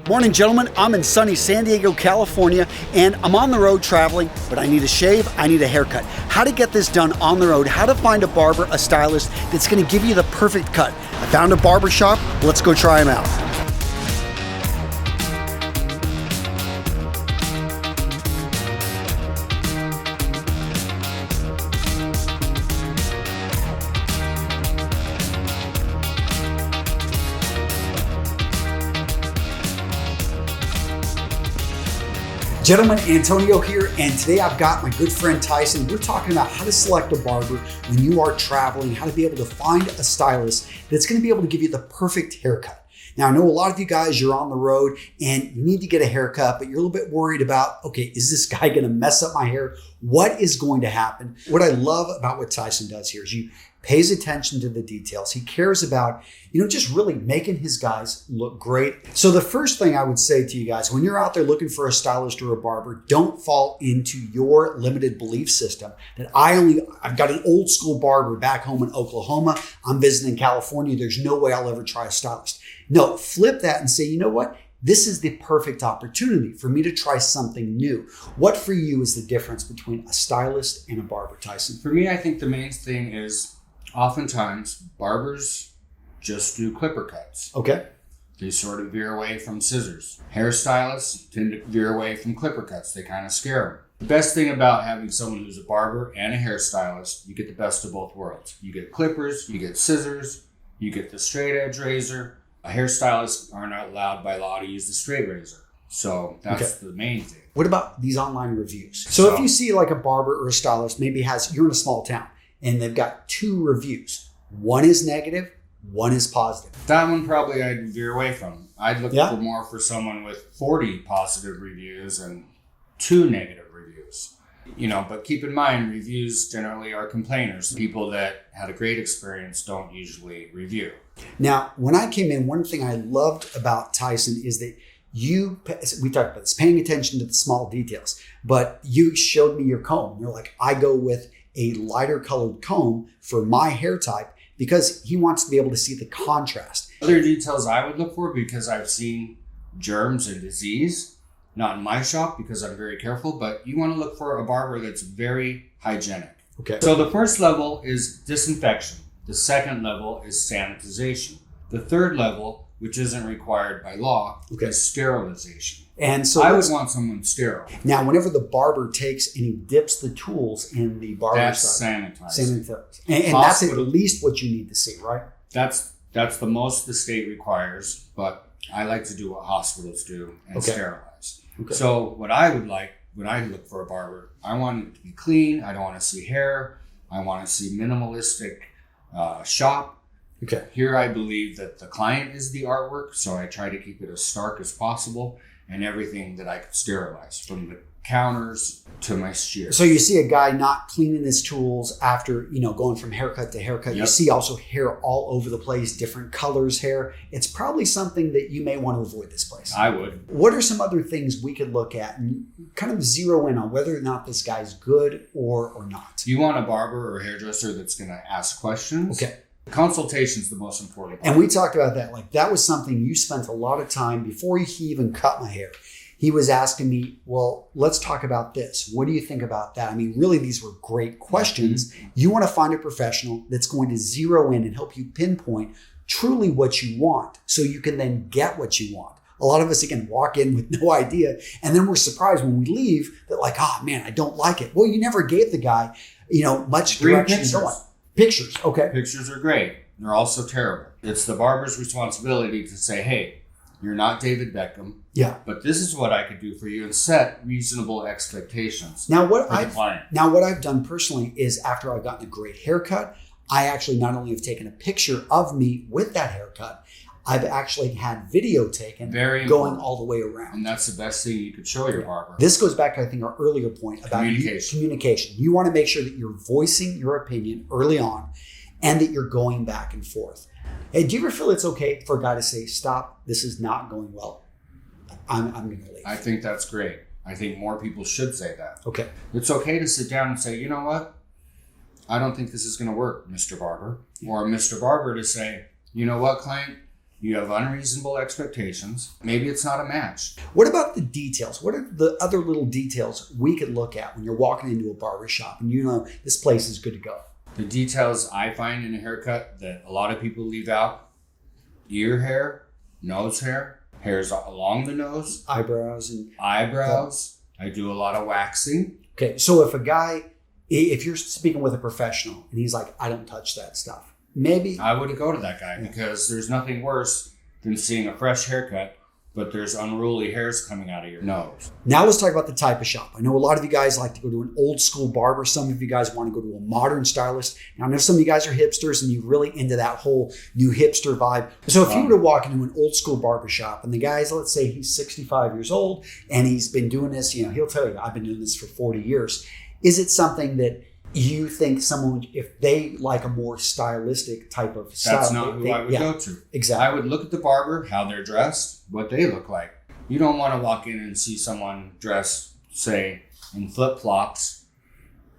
Morning, gentlemen. I'm in sunny San Diego, California, and I'm on the road traveling, but I need a shave, I need a haircut. How to get this done on the road, how to find a barber, a stylist that's gonna give you the perfect cut. I found a barber shop, let's go try them out. Gentlemen, Antonio here, and today I've got my good friend Tyson. We're talking about how to select a barber when you are traveling, how to be able to find a stylist that's going to be able to give you the perfect haircut. Now, I know a lot of you guys, you're on the road and you need to get a haircut, but you're a little bit worried about, okay, is this guy going to mess up my hair? What is going to happen? What I love about what Tyson does here is he pays attention to the details. He cares about, just really making his guys look great. So the first thing I would say to you guys, when you're out there looking for a stylist or a barber, don't fall into your limited belief system that I've got an old school barber back home in Oklahoma. I'm visiting California. There's no way I'll ever try a stylist. No, flip that and say, you know what? This is the perfect opportunity for me to try something new. What for you is the difference between a stylist and a barber, Tyson? For me, I think the main thing is oftentimes barbers just do clipper cuts. Okay. They sort of veer away from scissors. Hairstylists tend to veer away from clipper cuts. They kind of scare them. The best thing about having someone who's a barber and a hairstylist, you get the best of both worlds. You get clippers, you get scissors, you get the straight edge razor. A hairstylist are not allowed by law to use the straight razor. So that's the main thing. What about these online reviews? So if you see like a barber or a stylist, maybe you're in a small town and they've got 2 reviews. One is negative, one is positive. That one probably I'd veer away from. I'd look for someone with 40 positive reviews and 2 negative reviews. But keep in mind, reviews generally are complainers. People that had a great experience don't usually review. Now, when I came in, one thing I loved about Tyson is that we talked about this, paying attention to the small details, but you showed me your comb. You're like, I go with a lighter colored comb for my hair type because he wants to be able to see the contrast. Other details I would look for, because I've seen germs and disease, not in my shop because I'm very careful, but you want to look for a barber that's very hygienic. Okay. So the first level is disinfection. The second level is sanitization. The third level, which isn't required by law, is sterilization. And so I would want someone sterile. Now, whenever the barber takes and he dips the tools in the barber that's sanitized. And that's at least what you need to see, right? That's the most the state requires, but I like to do what hospitals do and sterilize. Okay. So what I would like when I look for a barber, I want it to be clean. I don't want to see hair. I want to see minimalistic shop. Okay. Here I believe that the client is the artwork, so I try to keep it as stark as possible, and everything that I could sterilize, from the counters to my shears. So you see a guy not cleaning his tools after, going from haircut to haircut. Yep. You see also hair all over the place, different colors hair. It's probably something that you may want to avoid this place. I would. What are some other things we could look at and kind of zero in on whether or not this guy's good or not? You want a barber or hairdresser that's going to ask questions. Okay. Consultation is the most important part. And we talked about that. Like, that was something you spent a lot of time before he even cut my hair. He was asking me, well, let's talk about this. What do you think about that? I mean, really, these were great questions. Mm-hmm. You want to find a professional that's going to zero in and help you pinpoint truly what you want so you can then get what you want. A lot of us, again, walk in with no idea, and then we're surprised when we leave that, like, man, I don't like it. Well, you never gave the guy, much direction to go on. Pictures, okay. Pictures are great. They're also terrible. It's the barber's responsibility to say, hey, you're not David Beckham. Yeah. But this is what I could do for you, and set reasonable expectations. Now, what I've done personally is, after I've gotten a great haircut, I actually not only have taken a picture of me with that haircut, I've actually had video taken going all the way around. And that's the best thing you could show your barber. This goes back to, I think, our earlier point about communication. You want to make sure that you're voicing your opinion early on and that you're going back and forth. Hey, do you ever feel it's okay for a guy to say, stop, this is not going well, I'm going to leave? I think that's great. I think more people should say that. Okay. It's okay to sit down and say, you know what? I don't think this is going to work, Mr. Barber. Or Mr. Barber to say, you know what, client? You have unreasonable expectations. Maybe it's not a match. What about the details? What are the other little details we could look at when you're walking into a barber shop and you know this place is good to go? The details I find in a haircut that a lot of people leave out: ear hair, nose hair, hairs along the nose, Eyebrows. I do a lot of waxing. Okay, so if you're speaking with a professional and he's like, I don't touch that stuff, maybe I wouldn't go to that guy, because there's nothing worse than seeing a fresh haircut, but there's unruly hairs coming out of your nose. Now let's talk about the type of shop. I know a lot of you guys like to go to an old school barber. Some of you guys want to go to a modern stylist. Now I know some of you guys are hipsters and you're really into that whole new hipster vibe. So if you were to walk into an old school barber shop and the guy's, let's say he's 65 years old and he's been doing this, he'll tell you, I've been doing this for 40 years. Is it something that you think someone, if they like a more stylistic type of style? That's not who I would go to. Exactly. I would look at the barber, how they're dressed, what they look like. You don't want to walk in and see someone dressed, say, in flip-flops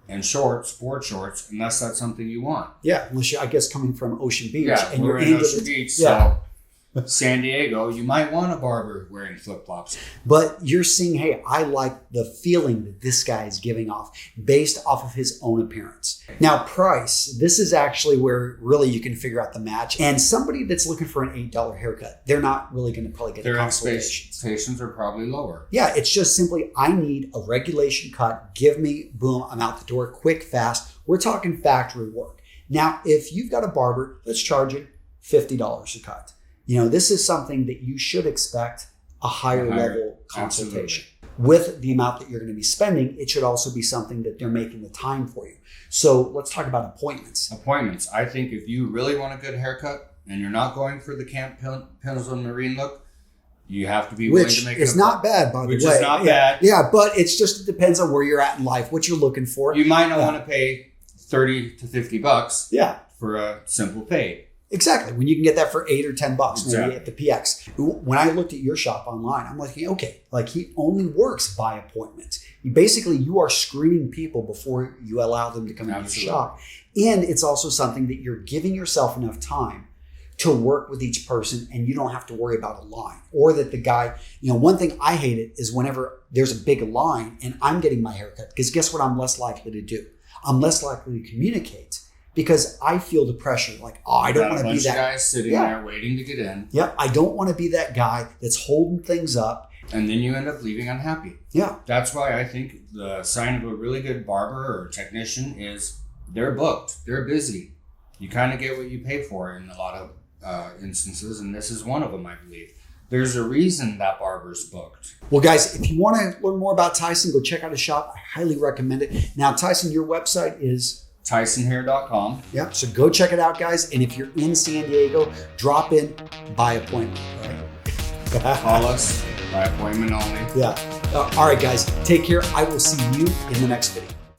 and shorts, sport shorts, unless that's something you want. Yeah, unless you're, I guess, coming from Ocean Beach. Yeah, and we're you're in into Ocean Beach, yeah. so San Diego, you might want a barber wearing flip-flops. But you're seeing, hey, I like the feeling that this guy is giving off based off of his own appearance. Now, price, this is actually where really you can figure out the match. And somebody that's looking for an $8 haircut, they're not really going to probably get Their a consultation. expectations are probably lower. Yeah, it's just simply, I need a regulation cut. Give me, boom, I'm out the door, quick, fast. We're talking factory work. Now, if you've got a barber, let's charge it $50 a cut. This is something that you should expect a higher level consultation. Absolutely. With the amount that you're going to be spending, it should also be something that they're making the time for you. So let's talk about appointments. Appointments. I think if you really want a good haircut and you're not going for the Camp Pencil Marine look, you have to be willing to make it. Which is not bad, by the way. Which is not bad. Yeah, but it depends on where you're at in life, what you're looking for. You might not want to pay $30 to $50 for a simple fade. Exactly. When you can get that for $8 or $10 exactly. maybe at the PX. When I looked at your shop online, I'm like, okay, like he only works by appointment. You are screening people before you allow them to come into your shop. And it's also something that you're giving yourself enough time to work with each person and you don't have to worry about a line. Or that the guy, one thing I hate it is whenever there's a big line and I'm getting my haircut, because guess what I'm less likely to do? I'm less likely to communicate. Because I feel the pressure, like, I don't want to be that guy sitting there waiting to get in. Yeah, I don't want to be that guy that's holding things up. And then you end up leaving unhappy. Yeah. That's why I think the sign of a really good barber or technician is they're booked. They're busy. You kind of get what you pay for in a lot of instances, and this is one of them, I believe. There's a reason that barber's booked. Well, guys, if you want to learn more about Tyson, go check out his shop. I highly recommend it. Now, Tyson, your website is TysonHair.com. Yeah, so go check it out, guys. And if you're in San Diego, drop in by appointment. Right? Call us by appointment only. Yeah. All right, guys, take care. I will see you in the next video.